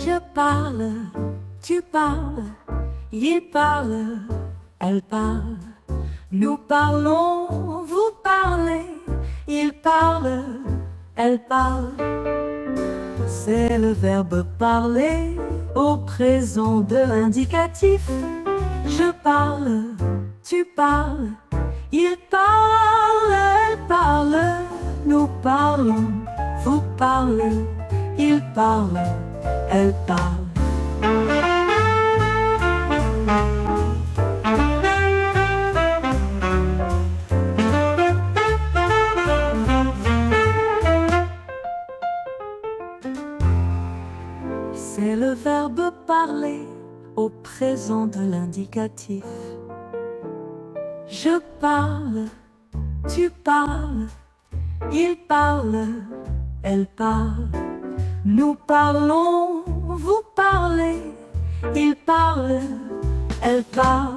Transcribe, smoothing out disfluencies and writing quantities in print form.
Je parle, tu parles, il parle, elle parle. Nous parlons, vous parlez, il parle, elle parle. C'est le verbe parler au présent de l'indicatif. Je parle, tu parles, il parle, elle parle. Nous parlons, vous parlez, il parle, elle parle. C'est le verbe parler au présent de l'indicatif. Je parle, tu parles, il parle, elle parle. Nous parlons, vous parlez, il parle, elle parle.